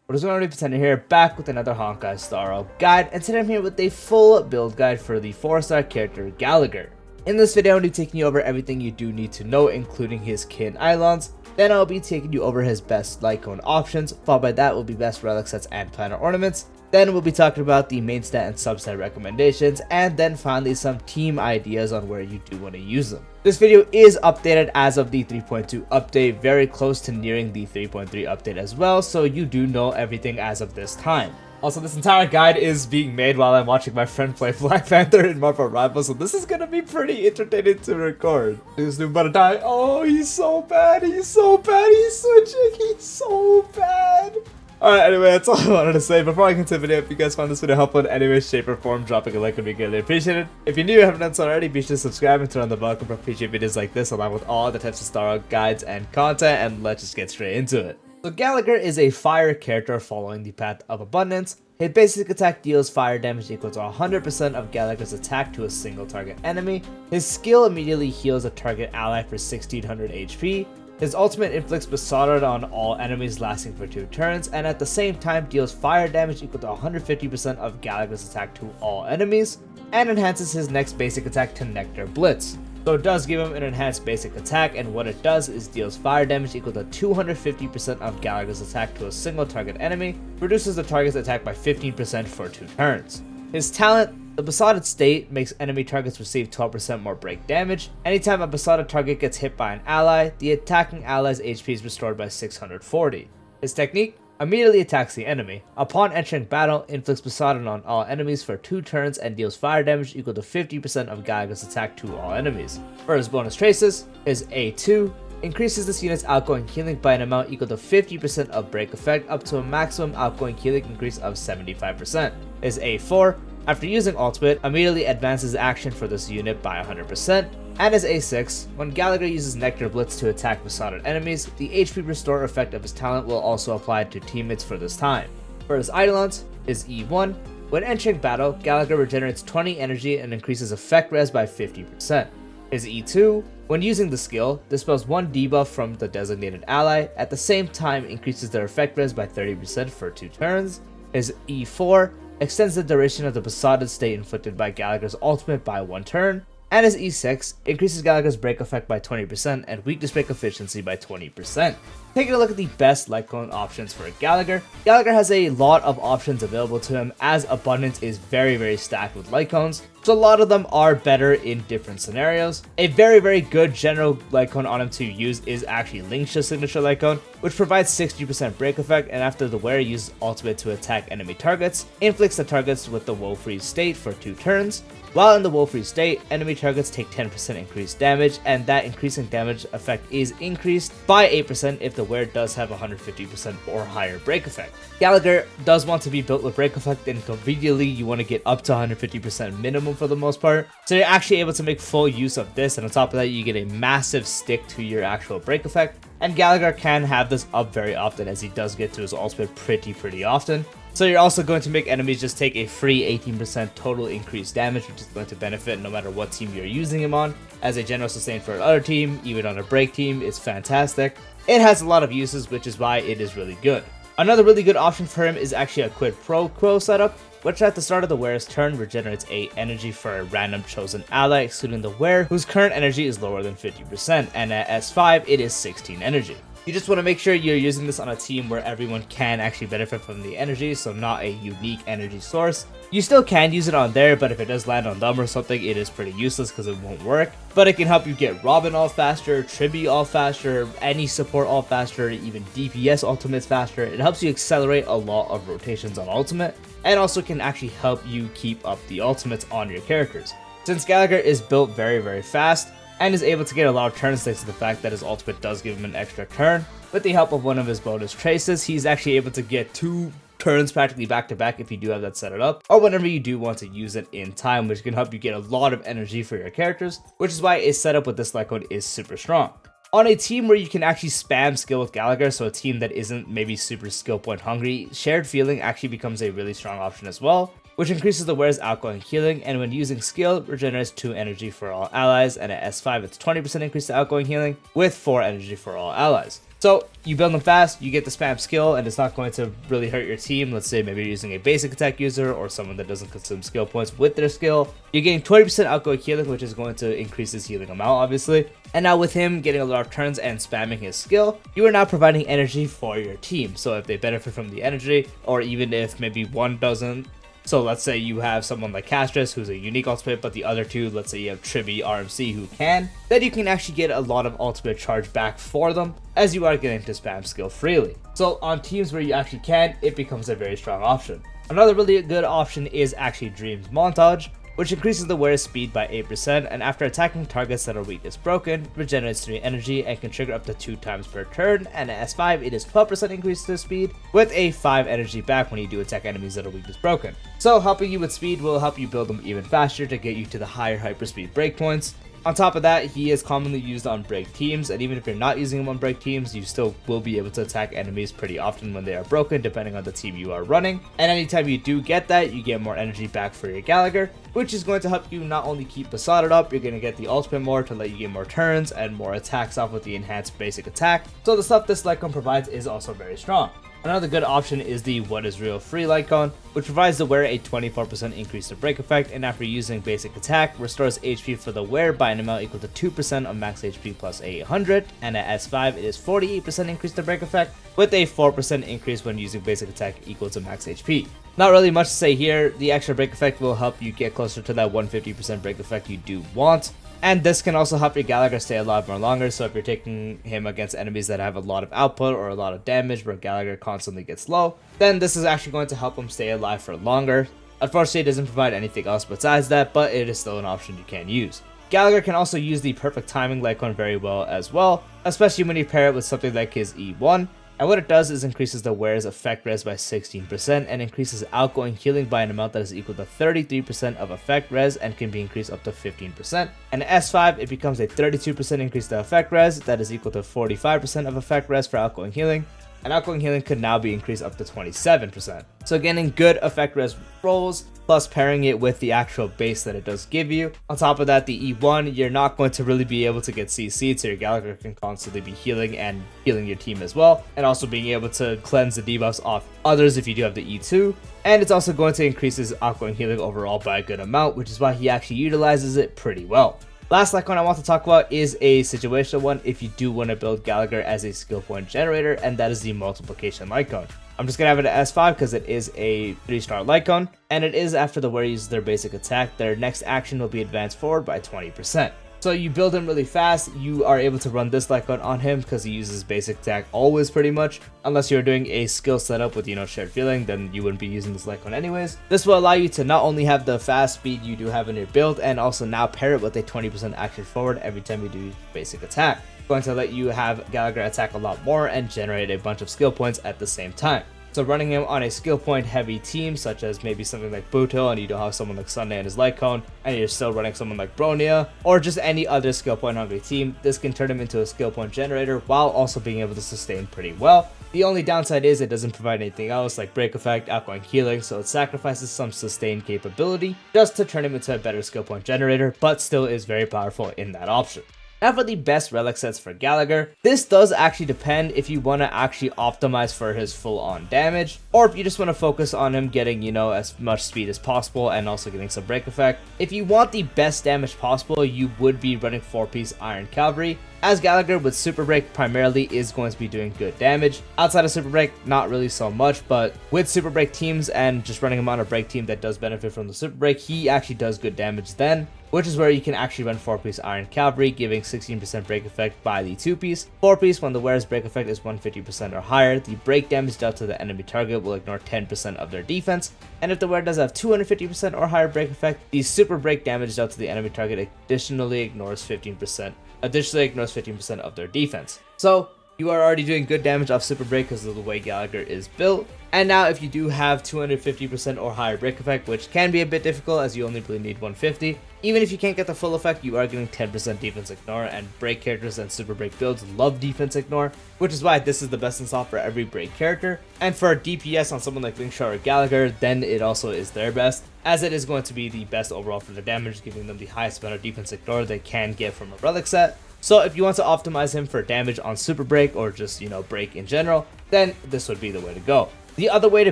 What is going on, Pretender here, back with another Honkai Star guide, and today I'm here with a full build guide for the 4-star character Gallagher. In this video, I'll be taking you over everything you do need to know, including his kin Eidolons. Then I'll be taking you over his best Lightcone options, followed by that will be best Relic sets and Planar Ornaments. Then we'll be talking about the Mainstat and Substat recommendations, and then finally some team ideas on where you do want to use them. This video is updated as of the 3.2 update, very close to nearing the 3.3 update as well, so you do know everything as of this time. Also, this entire guide is being made while I'm watching my friend play Black Panther in Marvel Rivals, so this is gonna be pretty entertaining to record. This dude about to die. Oh, he's so bad, he's so bad, he's switching, he's so bad. Alright, anyway, that's all I wanted to say. Before I continue the video, if you guys found this video helpful in any way, shape, or form, dropping a like would be greatly appreciated. If you're new and haven't done so already, be sure to subscribe and turn on the bell for future videos like this, along with all other types of Star guides and content, and let's just get straight into it. So Gallagher is a fire character following the path of abundance. His basic attack deals fire damage equal to 100% of Gallagher's attack to a single target enemy. His skill immediately heals a target ally for 1600 HP. His ultimate inflicts Besotted on all enemies lasting for 2 turns, and at the same time deals fire damage equal to 150% of Gallagher's attack to all enemies, and enhances his next basic attack to Nectar Blitz. So it does give him an enhanced basic attack, and what it does is deals fire damage equal to 250% of Gallagher's attack to a single target enemy, reduces the target's attack by 15% for 2 turns. His talent, the Besotted State, makes enemy targets receive 12% more break damage. Anytime a Besotted target gets hit by an ally, the attacking ally's HP is restored by 640. His technique, immediately attacks the enemy. Upon entering battle, inflicts Besotted on all enemies for 2 turns and deals fire damage equal to 50% of Gallagher's attack to all enemies. For his bonus traces, his A2 increases this unit's outgoing healing by an amount equal to 50% of break effect up to a maximum outgoing healing increase of 75%. His A4, after using ultimate, immediately advances action for this unit by 100%. And his A6, when Gallagher uses Nectar Blitz to attack Besotted enemies, the HP restore effect of his talent will also apply to teammates for this time. For his Eidolons, his E1, when entering battle, Gallagher regenerates 20 energy and increases effect res by 50%. His E2, when using the skill, dispels 1 debuff from the designated ally, at the same time increases their effect res by 30% for 2 turns. His E4 extends the duration of the Besotted state inflicted by Gallagher's ultimate by 1 turn. And his E6 increases Gallagher's break effect by 20% and weakness break efficiency by 20%. Taking a look at the best Lightcone options for Gallagher. Gallagher has a lot of options available to him, as Abundance is very stacked with Lightcones, so a lot of them are better in different scenarios. A very good general Lightcone on him to use is actually Lingsha's signature Lightcone, which provides 60% break effect, and after the wearer uses ultimate to attack enemy targets, inflicts the targets with the Woe Freeze state for 2 turns. While in the Woe Freeze state, enemy targets take 10% increased damage, and that increasing damage effect is increased by 8% if the wearer does have 150% or higher break effect. Gallagher does want to be built with break effect, and conveniently you want to get up to 150% minimum for the most part, so you're actually able to make full use of this, and on top of that you get a massive stick to your actual break effect. And Gallagher can have this up very often, as he does get to his ultimate pretty often. So you're also going to make enemies just take a free 18% total increased damage, which is going to benefit no matter what team you're using him on. As a general sustain for another team, even on a break team, it's fantastic. It has a lot of uses, which is why it is really good. Another really good option for him is actually a quid pro quo setup, which at the start of the wearer's turn regenerates 8 energy for a random chosen ally, excluding the wearer whose current energy is lower than 50%, and at S5 it is 16 energy. You just want to make sure you're using this on a team where everyone can actually benefit from the energy, so not a unique energy source. You still can use it on there, but if it does land on them or something, it is pretty useless because it won't work. But it can help you get Robin all faster, Tribi all faster, any support all faster, even DPS ultimates faster. It helps you accelerate a lot of rotations on ultimate, and also can actually help you keep up the ultimates on your characters. Since Gallagher is built very fast, and is able to get a lot of turns thanks to the fact that his ultimate does give him an extra turn. With the help of one of his bonus traces, he's actually able to get 2 turns practically back to back if you do have that set it up, or whenever you do want to use it in time, which can help you get a lot of energy for your characters, which is why his setup with this Lightcone is super strong. On a team where you can actually spam skill with Gallagher, so a team that isn't maybe super skill point hungry, Shared Feeling actually becomes a really strong option as well, which increases the wearer's outgoing healing, and when using skill, regenerates 2 energy for all allies, and at S5 it's 20% increase to outgoing healing, with 4 energy for all allies. So you build them fast, you get the spam skill, and it's not going to really hurt your team. Let's say maybe you're using a basic attack user or someone that doesn't consume skill points with their skill. You're getting 20% outgoing healing, which is going to increase his healing amount, obviously. And now with him getting a lot of turns and spamming his skill, you are now providing energy for your team. So if they benefit from the energy, or even if maybe one doesn't, so let's say you have someone like Castress who's a unique ultimate, but the other two, let's say you have Tribi, RMC who can, then you can actually get a lot of ultimate charge back for them as you are getting to spam skill freely. So on teams where you actually can, it becomes a very strong option. Another really good option is actually Dream's Montage, which increases the wearer's speed by 8%, and after attacking targets that are weakness broken, regenerates 3 energy and can trigger up to 2 times per turn, and at S5 it is 12% increase to speed, with a 5 energy back when you do attack enemies that are weakness broken. So helping you with speed will help you build them even faster to get you to the higher hyperspeed breakpoints. On top of that, he is commonly used on break teams, and even if you're not using him on break teams, you still will be able to attack enemies pretty often when they are broken, depending on the team you are running. And anytime you do get that, you get more energy back for your Gallagher, which is going to help you not only keep Besotted up, you're going to get the ultimate more to let you get more turns and more attacks off with the enhanced basic attack. So the stuff this Lightcone provides is also very strong. Another good option is the What is Real free Lightcone, which provides the wearer a 24% increase to break effect, and after using basic attack, restores HP for the wearer by an amount equal to 2% of max HP plus 800, and at S5 it is 48% increase to break effect, with a 4% increase when using basic attack equal to max HP. Not really much to say here, the extra break effect will help you get closer to that 150% break effect you do want. And this can also help your Gallagher stay alive more longer, so if you're taking him against enemies that have a lot of output or a lot of damage where Gallagher constantly gets low, then this is actually going to help him stay alive for longer. Unfortunately, it doesn't provide anything else besides that, but it is still an option you can use. Gallagher can also use the perfect timing Lightcone very well as well, especially when you pair it with something like his E1. And what it does is increases the wearer's effect res by 16% and increases outgoing healing by an amount that is equal to 33% of effect res and can be increased up to 15%. And at S5, it becomes a 32% increase to effect res that is equal to 45% of effect res for outgoing healing. And outgoing healing could now be increased up to 27%. So getting good effect res rolls, plus pairing it with the actual base that it does give you. On top of that, the E1, you're not going to really be able to get CC'd, so your Gallagher can constantly be healing and healing your team as well, and also being able to cleanse the debuffs off others if you do have the E2. And it's also going to increase his outgoing healing overall by a good amount, which is why he actually utilizes it pretty well. Last Lightcone I want to talk about is a situational one if you do want to build Gallagher as a skill point generator, and that is the multiplication Lightcone. I'm just going to have it at S5 because it is a 3-star Lightcone, and it is after the wearer uses their basic attack, their next action will be advanced forward by 20%. So you build him really fast, you are able to run this Lightcone on him because he uses basic attack always pretty much. Unless you're doing a skill setup with, shared feeling, then you wouldn't be using this Lightcone anyways. This will allow you to not only have the fast speed you do have in your build, and also now pair it with a 20% action forward every time you do basic attack. It's going to let you have Gallagher attack a lot more and generate a bunch of skill points at the same time. So running him on a skill point heavy team, such as maybe something like Buto, and you don't have someone like Sunday and his Lightcone, and you're still running someone like Bronia, or just any other skill point hungry team, this can turn him into a skill point generator while also being able to sustain pretty well. The only downside is it doesn't provide anything else like break effect, outgoing healing, so it sacrifices some sustain capability just to turn him into a better skill point generator, but still is very powerful in that option. Now for the best relic sets for Gallagher, this does actually depend if you want to actually optimize for his full on damage, or if you just want to focus on him getting, as much speed as possible and also getting some break effect. If you want the best damage possible, you would be running 4-piece Iron Cavalry, as Gallagher with Super Break primarily is going to be doing good damage. Outside of Super Break, not really so much, but with Super Break teams and just running him on a break team that does benefit from the Super Break, he actually does good damage then, which is where you can actually run 4-piece Iron Cavalry, giving 16% break effect by the 2-piece. 4-piece, when the wearer's break effect is 150% or higher, the break damage dealt to the enemy target will ignore 10% of their defense, and if the wearer does have 250% or higher break effect, the super break damage dealt to the enemy target additionally ignores 15% of their defense. So you are already doing good damage off super break because of the way Gallagher is built. And now if you do have 250% or higher break effect, which can be a bit difficult as you only really need 150, even if you can't get the full effect, you are getting 10% defense ignore, and break characters and super break builds love defense ignore, which is why this is the best install for every break character. And for DPS on someone like Feixiao or Gallagher, then it also is their best, as it is going to be the best overall for the damage, giving them the highest amount of defense ignore they can get from a relic set. So if you want to optimize him for damage on super break or just, break in general, then this would be the way to go. The other way to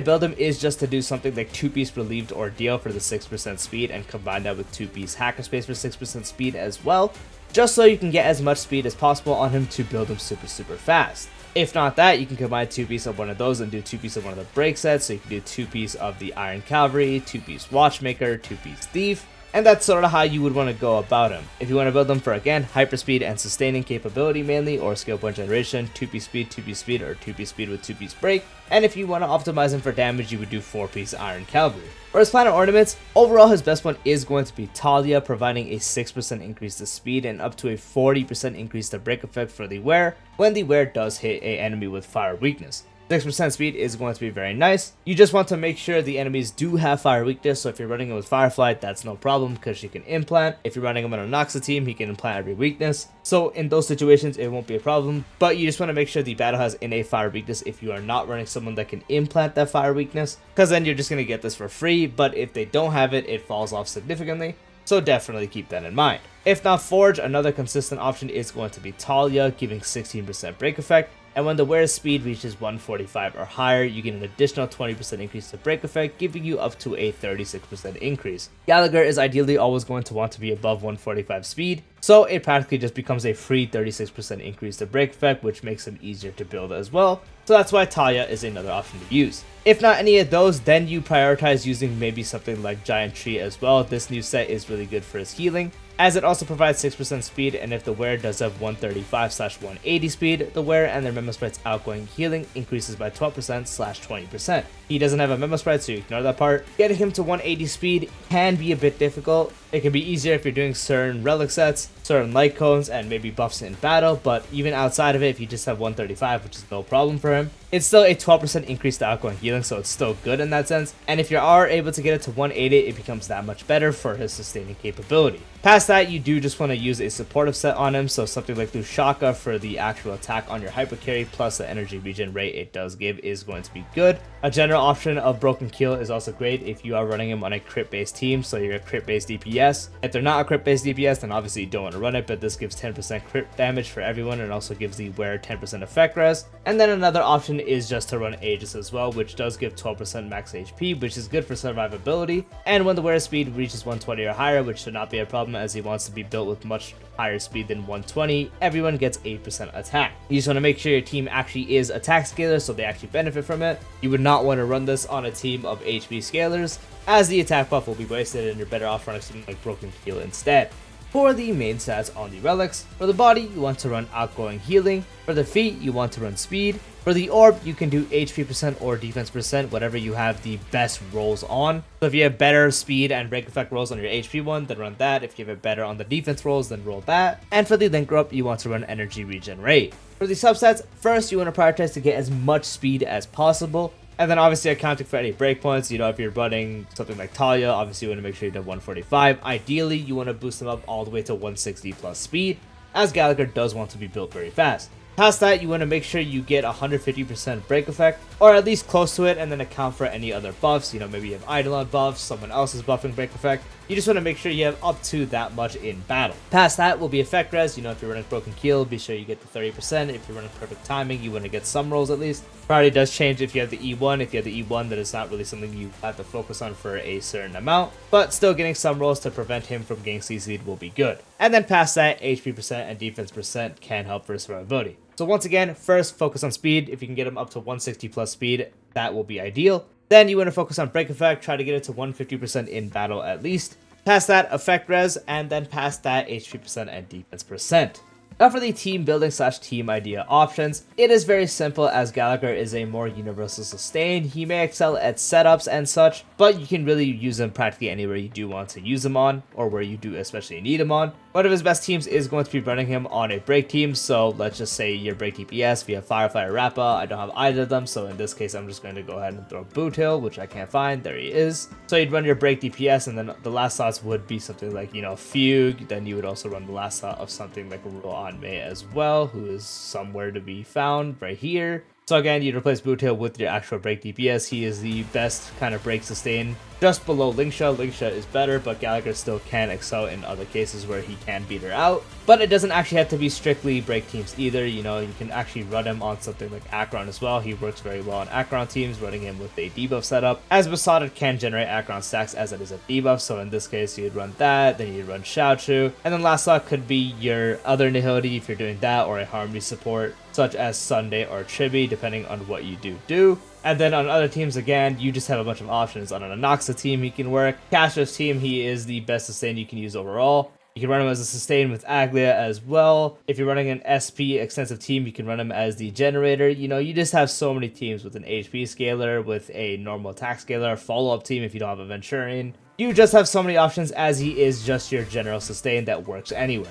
build him is just to do something like 2-piece relieved ordeal for the 6% speed and combine that with 2-piece hacker space for 6% speed as well, just so you can get as much speed as possible on him to build him super fast. If not that, you can combine 2-piece of one of those and do 2-piece of one of the break sets, so you can do 2-piece of the Iron Cavalry, 2-piece Watchmaker, 2-piece Thief, and that's sort of how you would want to go about him. If you want to build them for, again, hyperspeed and sustaining capability mainly, or skill point generation, 2-piece speed, or 2-piece speed with 2-piece break. And if you want to optimize him for damage, you would do 4-piece Iron Cavalry. Whereas Planar Ornaments, overall his best one is going to be Talia, providing a 6% increase to speed and up to a 40% increase to break effect for the wearer when the wearer does hit an enemy with fire weakness. 6% speed is going to be very nice. You just want to make sure the enemies do have fire weakness, so if you're running him with Firefly, that's no problem because she can implant. If you're running him on a Noxa team, he can implant every weakness. So in those situations, it won't be a problem, but you just want to make sure the battle has innate fire weakness if you are not running someone that can implant that fire weakness, because then you're just going to get this for free, but if they don't have it, it falls off significantly. So definitely keep that in mind. If not Forge, another consistent option is going to be Talia, giving 16% break effect. And when the wearer's speed reaches 145 or higher, you get an additional 20% increase to break effect, giving you up to a 36% increase. Gallagher is ideally always going to want to be above 145 speed, so it practically just becomes a free 36% increase to break effect, which makes him easier to build as well. So that's why Talia is another option to use. If not any of those, then you prioritize using maybe something like Giant Tree as well. This new set is really good for his healing, as it also provides 6% speed, and if the wearer does have 135/180 speed, the wearer and their Memo Sprite's outgoing healing increases by 12%/20%. He doesn't have a Memo Sprite, so you ignore that part. Getting him to 180 speed can be a bit difficult. It can be easier if you're doing certain Relic sets, certain Lightcones, and maybe buffs in battle, but even outside of it, if you just have 135, which is no problem for him, it's still a 12% increase to outgoing healing, so it's still good in that sense. And if you are able to get it to 180, it becomes that much better for his sustaining capability. Past that, you do just want to use a supportive set on him, so something like Lushaka for the actual attack on your hyper carry plus the energy regen rate it does give is going to be good. A general option of Broken Kill is also great if you are running him on a crit based team, so you're a crit based DPS. If they're not a crit based DPS, then obviously you don't want to run it, but this gives 10% crit damage for everyone and also gives the wearer 10% effect res. And then another option is just to run Aegis as well, which does give 12% max HP, which is good for survivability. And when the wearer's speed reaches 120 or higher, which should not be a problem as he wants to be built with much higher speed than 120, everyone gets 8% attack. You just want to make sure your team actually is attack scalar so they actually benefit from it. You would not want to run this on a team of HP scalars, as the attack buff will be wasted and you're better off running something like Broken Kill instead. For the main stats on the relics, for the body you want to run outgoing healing, for the feet you want to run speed, for the orb you can do HP percent or defense percent, whatever you have the best rolls on. So if you have better speed and break effect rolls on your HP one, then run that. If you have it better on the defense rolls, then roll that. And for the link up, you want to run energy regen rate. For the substats, first you want to prioritize to get as much speed as possible. And then obviously accounting for any breakpoints, if you're running something like Talia, obviously you want to make sure you have 145. Ideally, you want to boost them up all the way to 160 plus speed, as Gallagher does want to be built very fast. Past that, you want to make sure you get 150% break effect, or at least close to it, and then account for any other buffs. Maybe you have Eidolon buffs, someone else is buffing break effect. You just want to make sure you have up to that much in battle. Past that will be effect res. If you're running Broken Kill, be sure you get the 30%. If you're running Perfect Timing, you want to get some rolls at least. Priority does change if you have the E1. If you have the E1, that is not really something you have to focus on for a certain amount, but still getting some rolls to prevent him from getting CC'd will be good. And then past that, HP percent and defense percent can help for survivability. So once again, first focus on speed. If you can get him up to 160 plus speed, that will be ideal. Then you want to focus on break effect, try to get it to 150% in battle at least. Past that, effect res, and then past that, HP percent and defense percent. Now for the team building / team idea options, it is very simple as Gallagher is a more universal sustain. He may excel at setups and such, but you can really use him practically anywhere you do want to use him on, or where you do especially need him on. One of his best teams is going to be running him on a break team, so let's just say your break DPS, if you have Firefly or Rappa. I don't have either of them, so in this case I'm just going to go ahead and throw Boot Hill, which I can't find. There he is. So you'd run your break DPS, and then the last slots would be something like, Fugue. Then you would also run the last slot of something like Rule on May as well, who is somewhere to be found right here. So again, you replace Bootail with your actual break DPS. He is the best kind of break sustain, just below Lingsha. Lingsha is better, but Gallagher still can excel in other cases where he can beat her out. But it doesn't actually have to be strictly break teams either. You know, you can actually run him on something like Acheron as well. He works very well on Acheron teams, running him with a debuff setup, as Besotted can generate Acheron stacks as it is a debuff. So in this case, you'd run that, then you'd run Jiaoqiu, and then last slot could be your other Nihility if you're doing that, or a Harmony support, such as Sunday or Chibi, depending on what you do. And then on other teams, again, you just have a bunch of options. On an Anoxa team, he can work. Castro's team, he is the best sustain you can use overall. You can run him as a sustain with Aglia as well. If you're running an SP extensive team, you can run him as the generator. You know, you just have so many teams with an HP scaler, with a normal attack scaler, a follow-up team if you don't have Aventurine. You just have so many options, as he is just your general sustain that works anyway.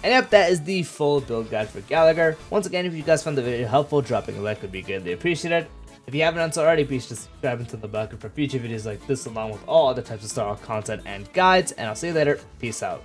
And yep, that is the full build guide for Gallagher. Once again, if you guys found the video helpful, dropping a like would be greatly appreciated. If you haven't done so already, please just subscribe into the bucket for future videos like this, along with all other types of Star Wars content and guides. And I'll see you later. Peace out.